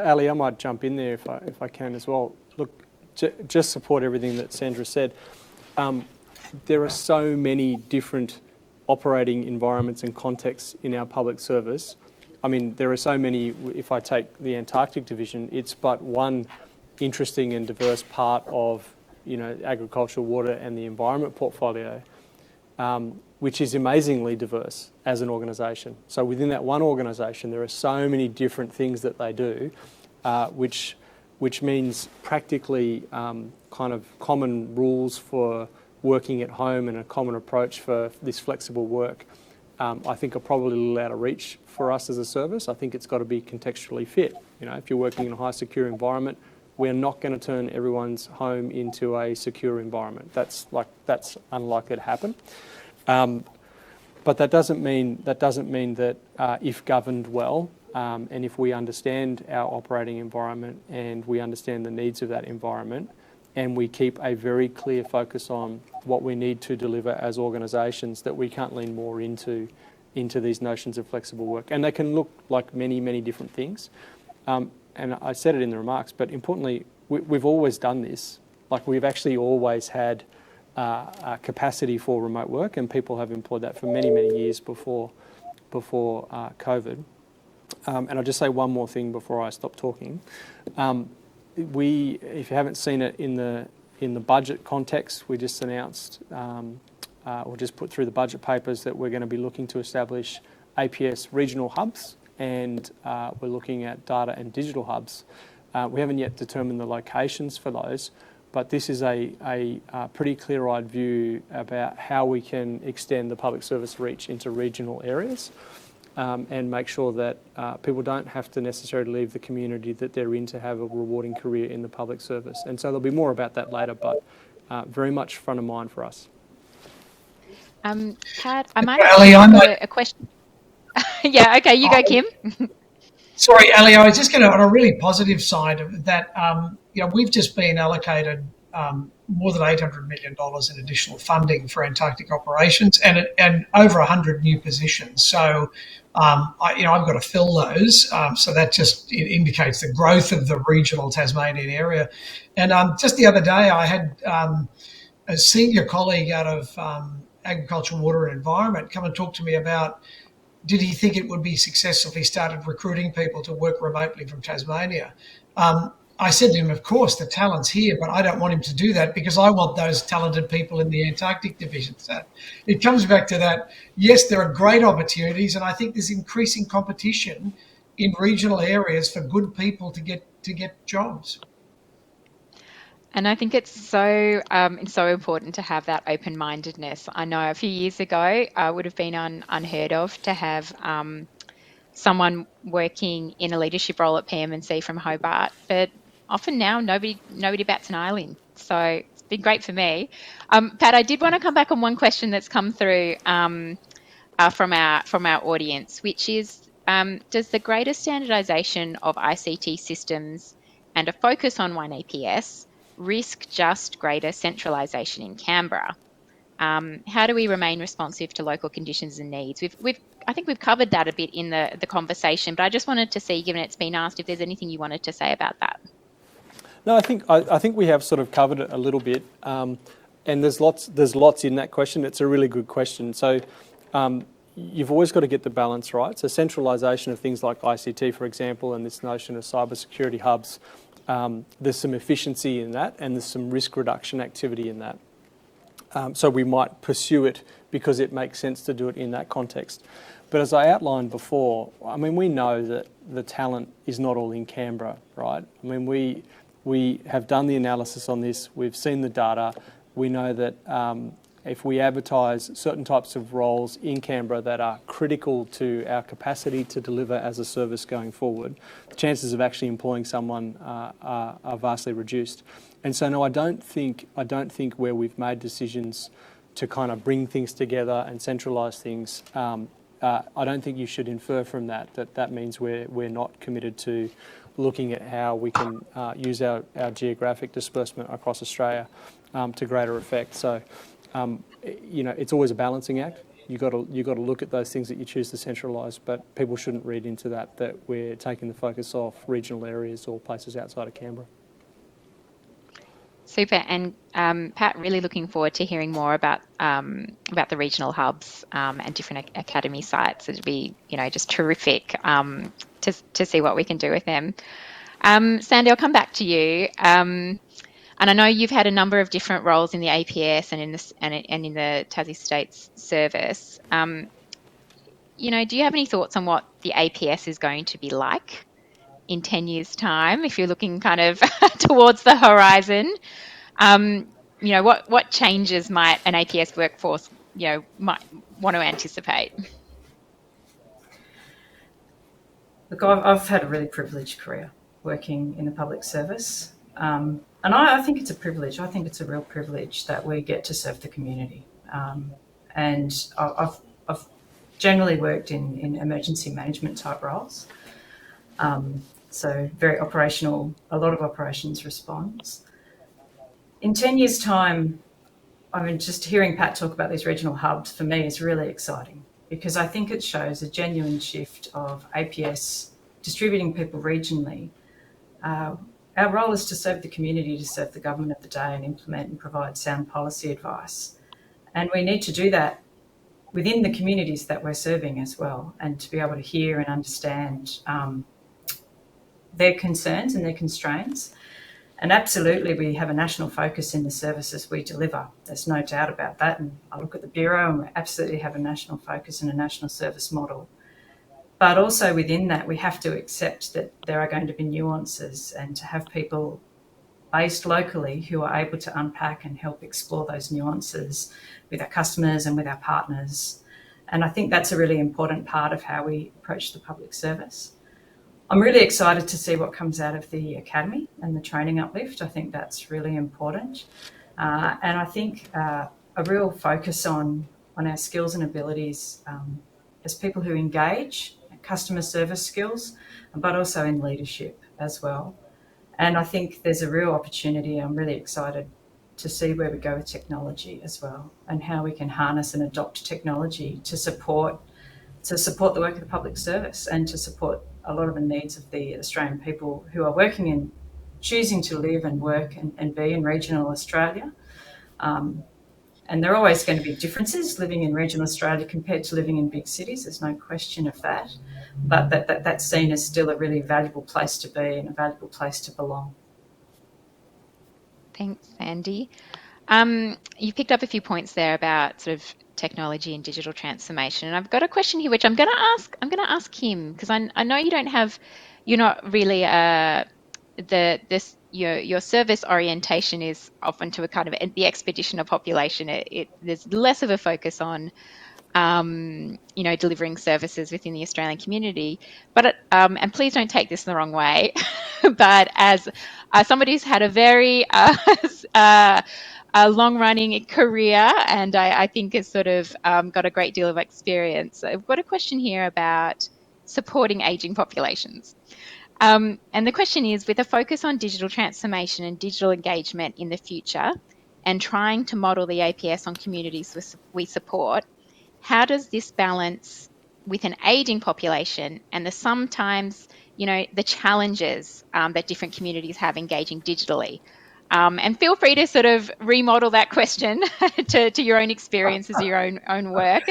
Ali, I might jump in there if I can as well. Look, just support everything that Sandra said. There are so many different operating environments and contexts in our public service. I mean, there are so many. If I take the Antarctic division, it's but one interesting and diverse part of, agricultural, water and the environment portfolio, which is amazingly diverse as an organisation. So within that one organisation, there are so many different things that they do, which means practically kind of common rules for working at home and a common approach for this flexible work, I think are probably a little out of reach for us as a service. I think it's got to be contextually fit. If you're working in a high secure environment, we're not going to turn everyone's home into a secure environment. That's unlikely to happen. But that doesn't mean that if governed well, and if we understand our operating environment and we understand the needs of that environment, and we keep a very clear focus on what we need to deliver as organisations, that we can't lean more into these notions of flexible work. And they can look like many, many different things. And I said it in the remarks, but importantly, we've always done this. Like, we've actually always had a capacity for remote work, and people have employed that for many, many years before COVID. And I'll just say one more thing before I stop talking. If you haven't seen it in the budget context, we just announced or just put through the budget papers that we're going to be looking to establish APS regional hubs, and we're looking at data and digital hubs. We haven't yet determined the locations for those, but this is a pretty clear-eyed view about how we can extend the public service reach into regional areas. And make sure that people don't have to necessarily leave the community that they're in to have a rewarding career in the public service. And so there'll be more about that later, but very much front of mind for us.
Pat, I might
Ali,
have a question. Yeah, okay, you go, Kim.
Sorry, Ali, I was just going to, on a really positive side of that, we've just been allocated more than $800 million in additional funding for Antarctic operations and over 100 new positions. So, I've got to fill those. So that just indicates the growth of the regional Tasmanian area. And just the other day, I had a senior colleague out of Agriculture, Water and Environment come and talk to me about, did he think it would be successful if he started recruiting people to work remotely from Tasmania? I said to him, of course, the talent's here, but I don't want him to do that because I want those talented people in the Antarctic division. So it comes back to that. Yes, there are great opportunities, and I think there's increasing competition in regional areas for good people to get jobs.
And I think it's so important to have that open-mindedness. I know a few years ago, I would have been unheard of to have someone working in a leadership role at PM&C from Hobart, but often now nobody bats an eyelid. So it's been great for me. Pat, I did want to come back on one question that's come through from our audience, which is, does the greater standardisation of ICT systems and a focus on oneAPS risk just greater centralisation in Canberra? How do we remain responsive to local conditions and needs? I think we've covered that a bit in the conversation, but I just wanted to see, given it's been asked, if there's anything you wanted to say about that.
No, I think we have sort of covered it a little bit, and there's lots in that question. It's a really good question. So you've always got to get the balance right. So centralisation of things like ICT, for example, and this notion of cybersecurity hubs. There's some efficiency in that, and there's some risk reduction activity in that. So we might pursue it because it makes sense to do it in that context. But as I outlined before, I mean, we know that the talent is not all in Canberra, right? I mean, we have done the analysis on this. We've seen the data. We know that if we advertise certain types of roles in Canberra that are critical to our capacity to deliver as a service going forward, the chances of actually employing someone are vastly reduced. And so, no, I don't think where we've made decisions to kind of bring things together and centralise things, I don't think you should infer from that means we're not committed to looking at how we can use our geographic disbursement across Australia to greater effect. So, it's always a balancing act. You've got to look at those things that you choose to centralise, but people shouldn't read into that we're taking the focus off regional areas or places outside of Canberra.
Super. And Pat, really looking forward to hearing more about the regional hubs and different academy sites. It'd be, just terrific to see what we can do with them. Sandy, I'll come back to you. And I know you've had a number of different roles in the APS and in the Tassie States Service. Do you have any thoughts on what the APS is going to be like in 10 years' time, if you're looking kind of towards the horizon? What changes might an APS workforce, might want to anticipate?
Look, I've had a really privileged career working in the public service. And I think it's a privilege. I think it's a real privilege that we get to serve the community. And I've generally worked in emergency management type roles. So very operational, a lot of operations response. In 10 years' time, just hearing Pat talk about these regional hubs for me is really exciting because I think it shows a genuine shift of APS distributing people regionally. Our role is to serve the community, to serve the government of the day and implement and provide sound policy advice. And we need to do that within the communities that we're serving as well, and to be able to hear and understand their concerns and their constraints. And absolutely, we have a national focus in the services we deliver. There's no doubt about that. And I look at the Bureau and we absolutely have a national focus and a national service model. But also within that, we have to accept that there are going to be nuances and to have people based locally who are able to unpack and help explore those nuances with our customers and with our partners. And I think that's a really important part of how we approach the public service. I'm really excited to see what comes out of the academy and the training uplift. I think that's really important. And I think a real focus on our skills and abilities as people who engage, customer service skills, but also in leadership as well. And I think there's a real opportunity. I'm really excited to see where we go with technology as well, and how we can harness and adopt technology to support the work of the public service, and to support a lot of the needs of the Australian people who are working in, choosing to live and work and be in regional Australia. And there are always going to be differences living in regional Australia compared to living in big cities. There's no question of that. But that's seen as still a really valuable place to be and a valuable place to belong.
Thanks, Sandy. You picked up a few points there about sort of technology and digital transformation, and I've got a question here which I'm going to ask him, because I know you're not really your service orientation is often to a kind of the expedition of population. There's less of a focus on delivering services within the Australian community. But and please don't take this the wrong way, but as somebody who's had a very long-running career, and I think has sort of got a great deal of experience, I've got a question here about supporting ageing populations. And the question is, with a focus on digital transformation and digital engagement in the future, and trying to model the APS on communities we support, how does this balance with an ageing population and the sometimes, the challenges that different communities have engaging digitally? And feel free to sort of remodel that question to your own experiences, your own work.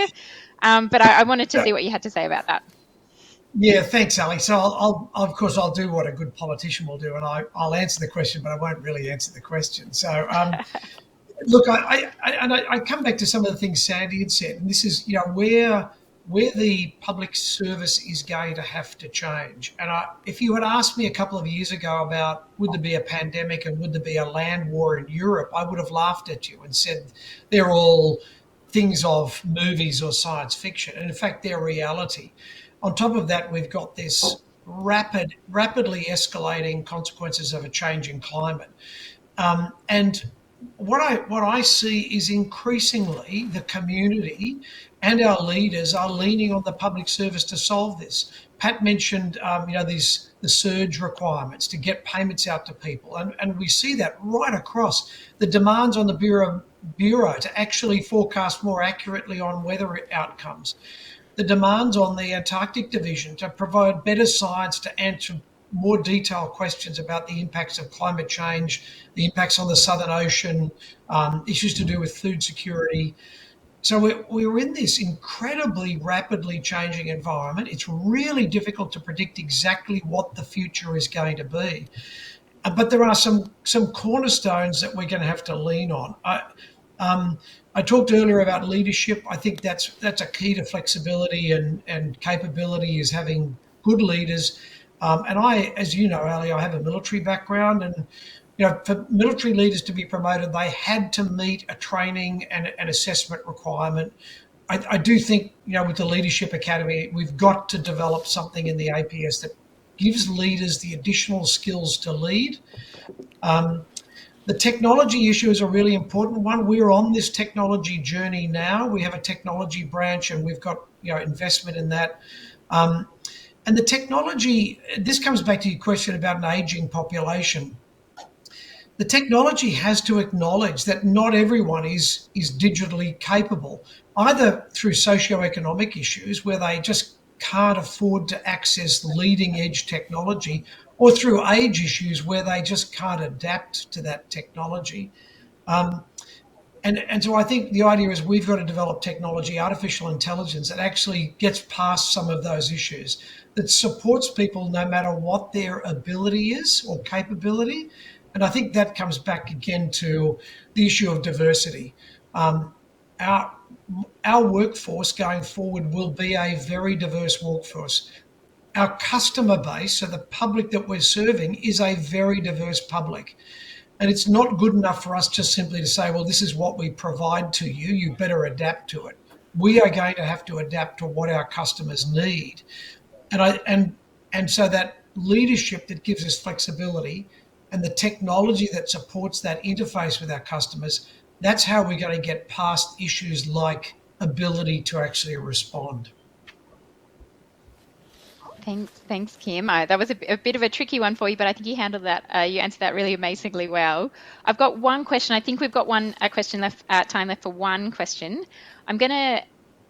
But I wanted to see what you had to say about that.
Yeah, thanks, Ali. So I'll do what a good politician will do, and I'll answer the question, but I won't really answer the question. So, look, I come back to some of the things Sandy had said, and this is, where the public service is going to have to change. And if you had asked me a couple of years ago about would there be a pandemic and would there be a land war in Europe, I would have laughed at you and said they're all things of movies or science fiction. And in fact, they're reality. On top of that, we've got this rapidly escalating consequences of a changing climate. And what I see is increasingly the community and our leaders are leaning on the public service to solve this. Pat mentioned, the surge requirements to get payments out to people. And we see that right across the demands on the Bureau to actually forecast more accurately on weather outcomes. The demands on the Antarctic Division to provide better science to answer more detailed questions about the impacts of climate change, the impacts on the Southern Ocean, issues to do with food security. So we're in this incredibly rapidly changing environment. It's really difficult to predict exactly what the future is going to be. But there are some cornerstones that we're going to have to lean on. I talked earlier about leadership. I think that's a key to flexibility and capability, is having good leaders. And as you know, Ali, I have a military background, and for military leaders to be promoted, they had to meet a training and an assessment requirement. I do think, with the Leadership Academy, we've got to develop something in the APS that gives leaders the additional skills to lead. The technology issue is a really important one. We're on this technology journey now. We have a technology branch, and we've got investment in that. And the technology, this comes back to your question about an ageing population. The technology has to acknowledge that not everyone is digitally capable, either through socioeconomic issues where they just can't afford to access leading edge technology, or through age issues where they just can't adapt to that technology. And so I think the idea is we've got to develop technology, artificial intelligence, that actually gets past some of those issues, that supports people no matter what their ability is or capability. And I think that comes back again to the issue of diversity. Our workforce going forward will be a very diverse workforce. Our customer base, so the public that we're serving, is a very diverse public. And it's not good enough for us just simply to say, well, this is what we provide to you, you better adapt to it. We are going to have to adapt to what our customers need. And so that leadership that gives us flexibility and the technology that supports that interface with our customers, that's how we're going to get past issues like ability to actually respond.
Thanks, Kim. That was a bit of a tricky one for you, but I think you handled that. You answered that really amazingly well. I've got one question. I think we've got a question left. Time left for one question. I'm going to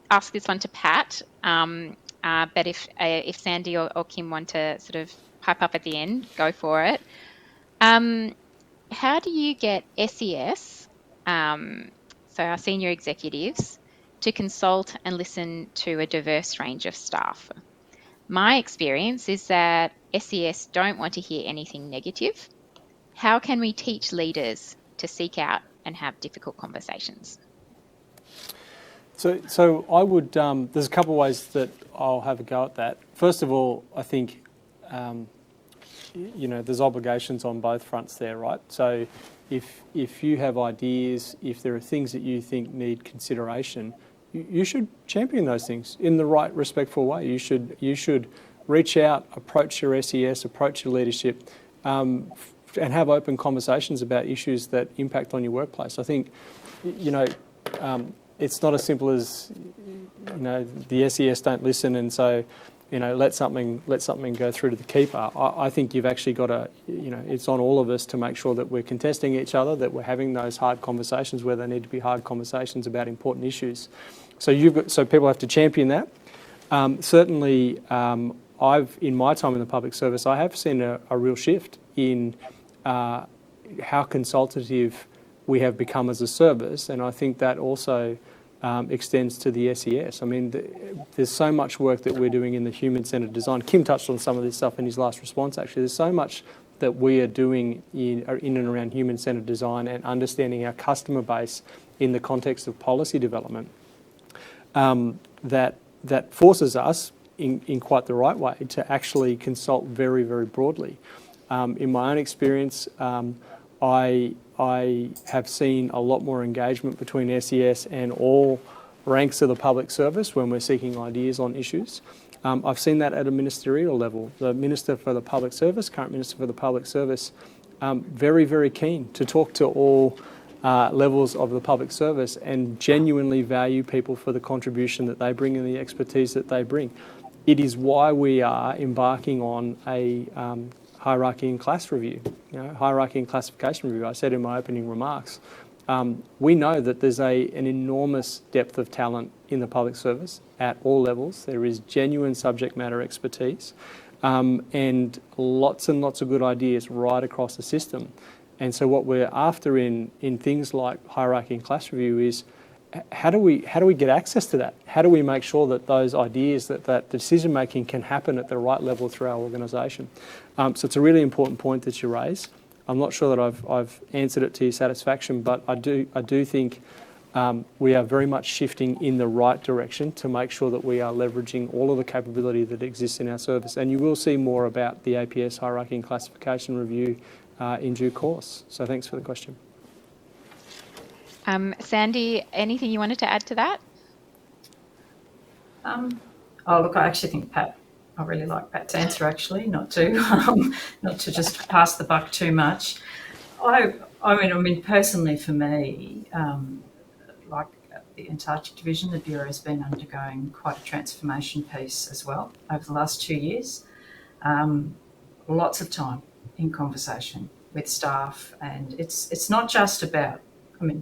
ask this one to Pat, but if Sandy or Kim want to sort of pipe up at the end, go for it. How do you get SES, so our senior executives, to consult and listen to a diverse range of staff? My experience is that SES don't want to hear anything negative. How can we teach leaders to seek out and have difficult conversations?
So I would, there's a couple of ways that I'll have a go at that. First of all, I think, there's obligations on both fronts there, right? So if you have ideas, if there are things that you think need consideration, you should champion those things in the right, respectful way. You should reach out, approach your SES, approach your leadership, and have open conversations about issues that impact on your workplace. I think, it's not as simple as, the SES don't listen, and so, let something go through to the keeper. I think you've actually got to, it's on all of us to make sure that we're contesting each other, that we're having those hard conversations where they need to be hard conversations about important issues. So people have to champion that. Certainly, in my time in the public service, I have seen a real shift in how consultative we have become as a service, and I think that also extends to the SES. I mean, there's so much work that we're doing in the human-centred design. Kim touched on some of this stuff in his last response, actually. There's so much that we are doing in and around human-centred design and understanding our customer base in the context of policy development that forces us, in quite the right way, to actually consult very, very broadly. In my own experience, I have seen a lot more engagement between SES and all ranks of the public service when we're seeking ideas on issues. I've seen that at a ministerial level. The Minister for the Public Service, current Minister for the Public Service, very, very keen to talk to all levels of the public service and genuinely value people for the contribution that they bring and the expertise that they bring. It is why we are embarking on a hierarchy and class review, hierarchy and classification review. I said in my opening remarks, we know that there's an enormous depth of talent in the public service at all levels. There is genuine subject matter expertise and lots of good ideas right across the system. And so what we're after in things like hierarchy and class review is how do we get access to that? How do we make sure that those ideas, that decision making can happen at the right level through our organisation? So it's a really important point that you raise. I'm not sure that I've answered it to your satisfaction, but I do think we are very much shifting in the right direction to make sure that we are leveraging all of the capability that exists in our service. And you will see more about the APS hierarchy and classification review in due course. So thanks for the question.
Sandy, anything you wanted to add to that?
I actually think I really like Pat's answer, actually, not to just pass the buck too much. I mean, personally for me, like the Antarctic division, the Bureau has been undergoing quite a transformation piece as well over the last 2 years. Lots of time in conversation with staff, and it's not just about,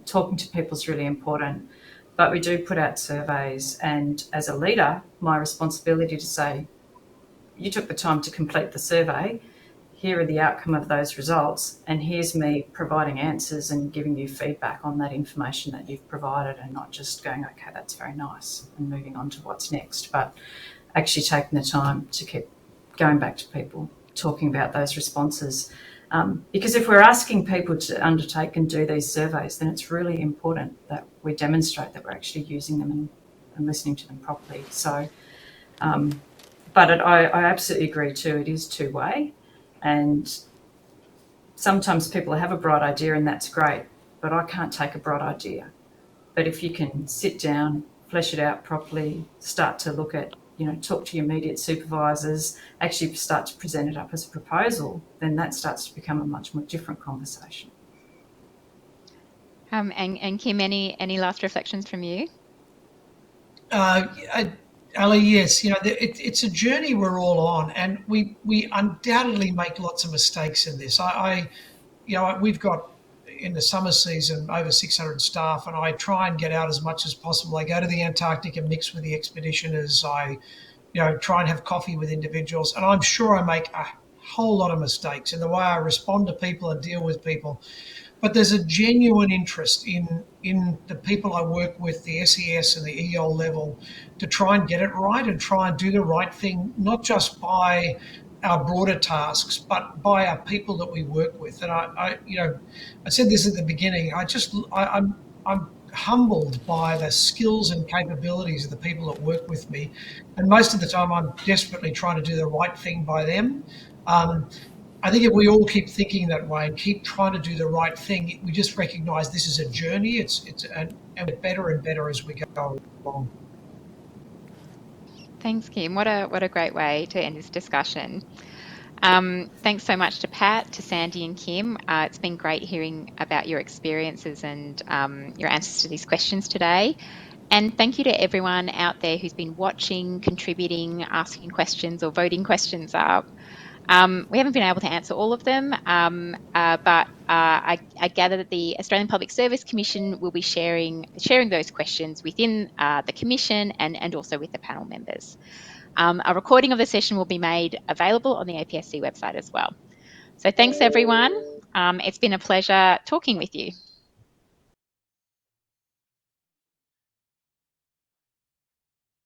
talking to people is really important, but we do put out surveys, and as a leader, my responsibility to say, you took the time to complete the survey, here are the outcome of those results, and here's me providing answers and giving you feedback on that information that you've provided, and not just going, okay, that's very nice, and moving on to what's next, but actually taking the time to keep going back to people, talking about those responses. Because if we're asking people to undertake and do these surveys, then it's really important that we demonstrate that we're actually using them and listening to them properly. So, but I absolutely agree too, it is two-way. And sometimes people have a bright idea and that's great, but I can't take a bright idea. But if you can sit down, flesh it out properly, start to look at, talk to your immediate supervisors, actually start to present it up as a proposal, then that starts to become a much more different conversation.
And Kim, any last reflections from you?
Ali, yes, it's a journey we're all on, and we undoubtedly make lots of mistakes in this. We've got in the summer season over 600 staff, and I try and get out as much as possible. I go to the Antarctic and mix with the expeditioners. I try and have coffee with individuals, and I'm sure I make a whole lot of mistakes in the way I respond to people and deal with people. But there's a genuine interest in the people I work with, the SES and the EOL level, to try and get it right and try and do the right thing, not just by our broader tasks, but by our people that we work with. And I said this at the beginning. I'm humbled by the skills and capabilities of the people that work with me, and most of the time I'm desperately trying to do the right thing by them. I think if we all keep thinking that way and keep trying to do the right thing, we just recognise this is a journey. And better and better as we go along.
Thanks, Kim. What a great way to end this discussion. Thanks so much to Pat, to Sandy and Kim. It's been great hearing about your experiences and your answers to these questions today. And thank you to everyone out there who's been watching, contributing, asking questions or voting questions up. We haven't been able to answer all of them, but I gather that the Australian Public Service Commission will be sharing those questions within the Commission and also with the panel members. A recording of the session will be made available on the APSC website as well. So thanks, everyone. It's been a pleasure talking with you.